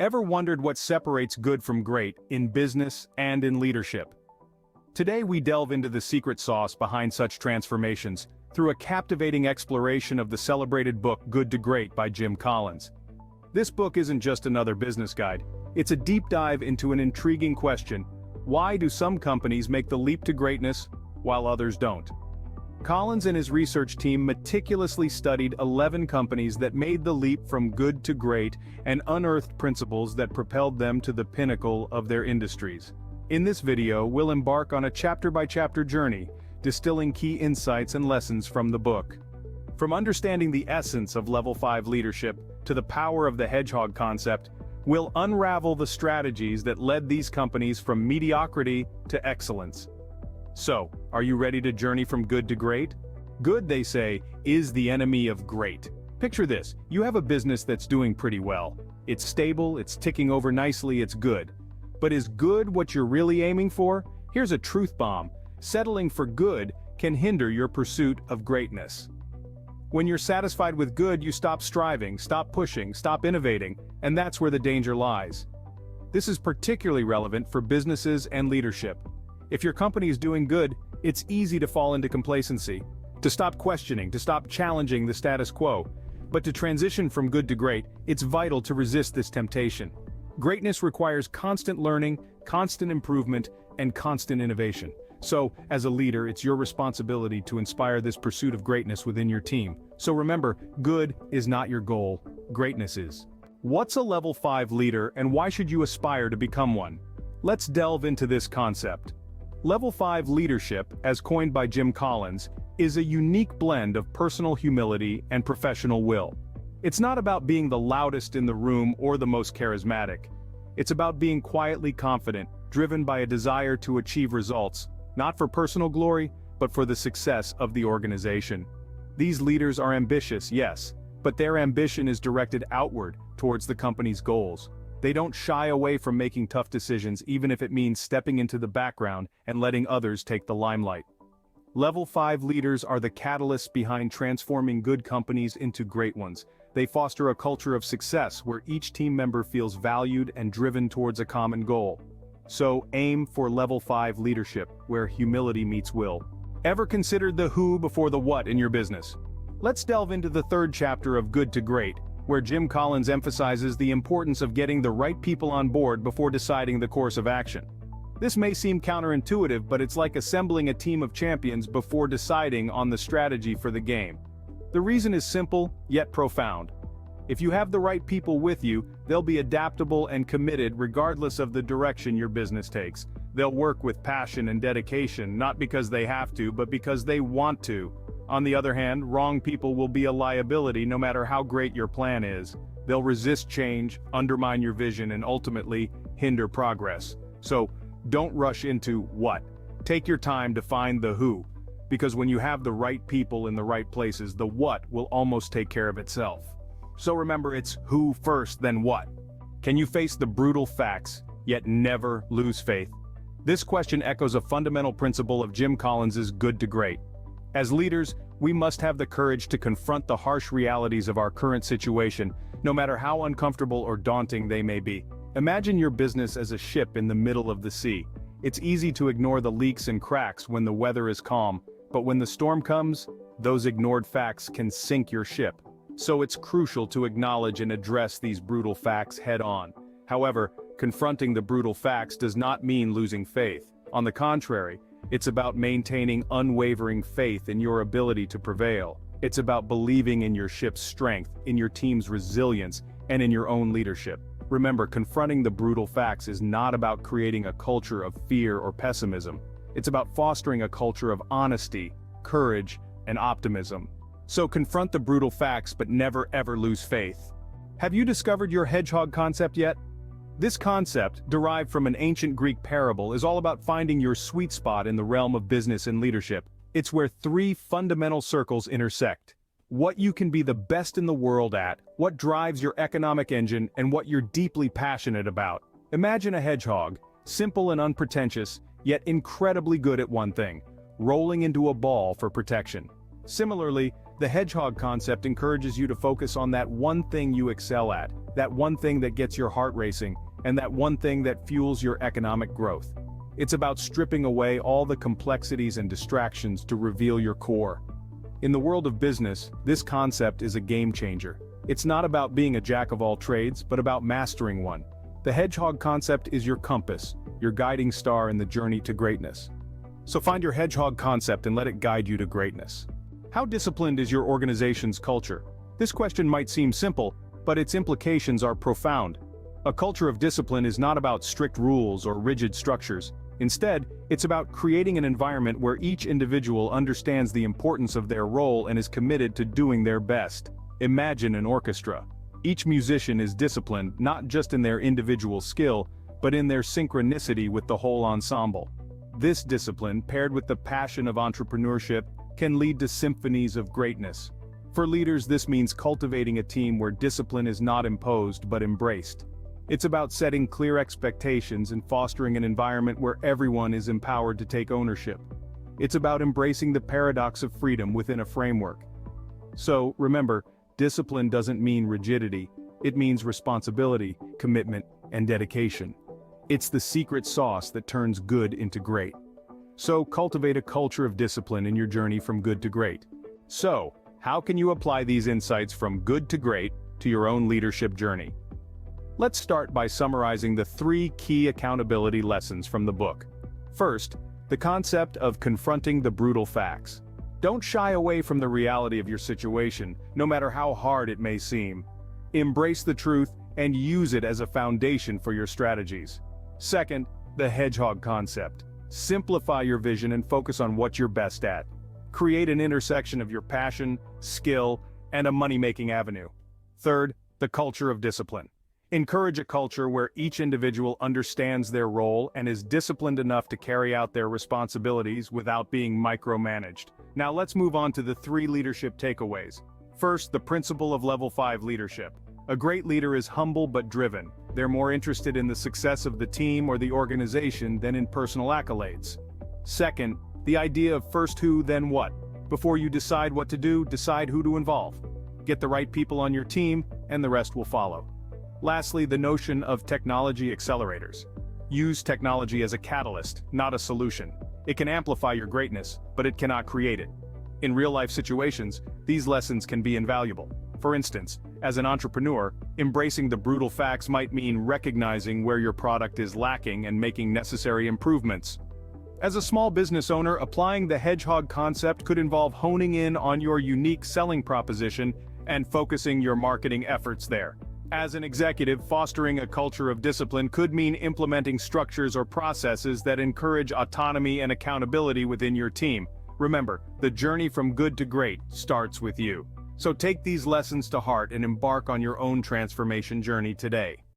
Ever wondered what separates good from great in business and in leadership? Today we delve into the secret sauce behind such transformations through a captivating exploration of the celebrated book Good to Great by Jim Collins. This book isn't just another business guide, it's a deep dive into an intriguing question: why do some companies make the leap to greatness while others don't? Collins and his research team meticulously studied 11 companies that made the leap from good to great and unearthed principles that propelled them to the pinnacle of their industries. In this video, we'll embark on a chapter-by-chapter journey, distilling key insights and lessons from the book. From understanding the essence of Level 5 leadership to the power of the Hedgehog Concept, we'll unravel the strategies that led these companies from mediocrity to excellence. So, are you ready to journey from good to great? Good, they say, is the enemy of great. Picture this: you have a business that's doing pretty well. It's stable, it's ticking over nicely, it's good. But is good what you're really aiming for? Here's a truth bomb: settling for good can hinder your pursuit of greatness. When you're satisfied with good, you stop striving, stop pushing, stop innovating, and that's where the danger lies. This is particularly relevant for businesses and leadership. If your company is doing good, it's easy to fall into complacency, to stop questioning, to stop challenging the status quo. But to transition from good to great, it's vital to resist this temptation. Greatness requires constant learning, constant improvement, and constant innovation. So, as a leader, it's your responsibility to inspire this pursuit of greatness within your team. So remember, good is not your goal, greatness is. What's a Level 5 leader and why should you aspire to become one? Let's delve into this concept. Level 5 leadership, as coined by Jim Collins, is a unique blend of personal humility and professional will. It's not about being the loudest in the room or the most charismatic. It's about being quietly confident, driven by a desire to achieve results, not for personal glory, but for the success of the organization. These leaders are ambitious, yes, but their ambition is directed outward, towards the company's goals. They don't shy away from making tough decisions, even if it means stepping into the background and letting others take the limelight. Level 5 leaders are the catalysts behind transforming good companies into great ones. They foster a culture of success where each team member feels valued and driven towards a common goal. So aim for Level 5 leadership, where humility meets will. Ever considered the who before the what in your business? Let's delve into the third chapter of Good to Great, where Jim Collins emphasizes the importance of getting the right people on board before deciding the course of action. This may seem counterintuitive, but it's like assembling a team of champions before deciding on the strategy for the game. The reason is simple, yet profound. If you have the right people with you, they'll be adaptable and committed regardless of the direction your business takes. They'll work with passion and dedication, not because they have to, but because they want to. On the other hand, wrong people will be a liability no matter how great your plan is. They'll resist change, undermine your vision, and ultimately hinder progress. So, don't rush into what. Take your time to find the who, because when you have the right people in the right places, the what will almost take care of itself. So remember, it's who first, then what. Can you face the brutal facts, yet never lose faith? This question echoes a fundamental principle of Jim Collins's Good to Great. As leaders, we must have the courage to confront the harsh realities of our current situation, no matter how uncomfortable or daunting they may be. Imagine your business as a ship in the middle of the sea. It's easy to ignore the leaks and cracks when the weather is calm, but when the storm comes, those ignored facts can sink your ship. So it's crucial to acknowledge and address these brutal facts head-on. However, confronting the brutal facts does not mean losing faith. On the contrary, it's about maintaining unwavering faith in your ability to prevail. It's about believing in your ship's strength, in your team's resilience, and in your own leadership. Remember, confronting the brutal facts is not about creating a culture of fear or pessimism. It's about fostering a culture of honesty, courage, and optimism. So confront the brutal facts, but never ever lose faith. Have you discovered your Hedgehog Concept yet? This concept, derived from an ancient Greek parable, is all about finding your sweet spot in the realm of business and leadership. It's where three fundamental circles intersect: what you can be the best in the world at, what drives your economic engine, and what you're deeply passionate about. Imagine a hedgehog, simple and unpretentious, yet incredibly good at one thing: rolling into a ball for protection. Similarly, the Hedgehog Concept encourages you to focus on that one thing you excel at, that one thing that gets your heart racing, and that one thing that fuels your economic growth. It's about stripping away all the complexities and distractions to reveal your core. In the world of business, this concept is a game changer. It's not about being a jack of all trades, but about mastering one. The Hedgehog Concept is your compass, your guiding star in the journey to greatness. So find your Hedgehog Concept and let it guide you to greatness. How disciplined is your organization's culture? This question might seem simple, but its implications are profound. A culture of discipline is not about strict rules or rigid structures. Instead, it's about creating an environment where each individual understands the importance of their role and is committed to doing their best. Imagine an orchestra. Each musician is disciplined not just in their individual skill, but in their synchronicity with the whole ensemble. This discipline, paired with the passion of entrepreneurship, can lead to symphonies of greatness. For leaders, this means cultivating a team where discipline is not imposed but embraced. It's about setting clear expectations and fostering an environment where everyone is empowered to take ownership. It's about embracing the paradox of freedom within a framework. So, remember, discipline doesn't mean rigidity, it means responsibility, commitment, and dedication. It's the secret sauce that turns good into great. So, cultivate a culture of discipline in your journey from good to great. So, how can you apply these insights from good to great to your own leadership journey? Let's start by summarizing the 3 key accountability lessons from the book. First, the concept of confronting the brutal facts. Don't shy away from the reality of your situation, no matter how hard it may seem. Embrace the truth and use it as a foundation for your strategies. Second, the Hedgehog Concept. Simplify your vision and focus on what you're best at. Create an intersection of your passion, skill, and a money-making avenue. Third, the culture of discipline. Encourage a culture where each individual understands their role and is disciplined enough to carry out their responsibilities without being micromanaged. Now let's move on to the 3 leadership takeaways. First, the principle of level 5 leadership. A great leader is humble but driven. They're more interested in the success of the team or the organization than in personal accolades. Second, the idea of first who, then what. Before you decide what to do, decide who to involve. Get the right people on your team, and the rest will follow. Lastly, the notion of technology accelerators. Use technology as a catalyst, not a solution. It can amplify your greatness, but it cannot create it. In real-life situations, these lessons can be invaluable. For instance, as an entrepreneur, embracing the brutal facts might mean recognizing where your product is lacking and making necessary improvements. As a small business owner, applying the Hedgehog Concept could involve honing in on your unique selling proposition and focusing your marketing efforts there. As an executive, fostering a culture of discipline could mean implementing structures or processes that encourage autonomy and accountability within your team. Remember, the journey from good to great starts with you. So take these lessons to heart and embark on your own transformation journey today.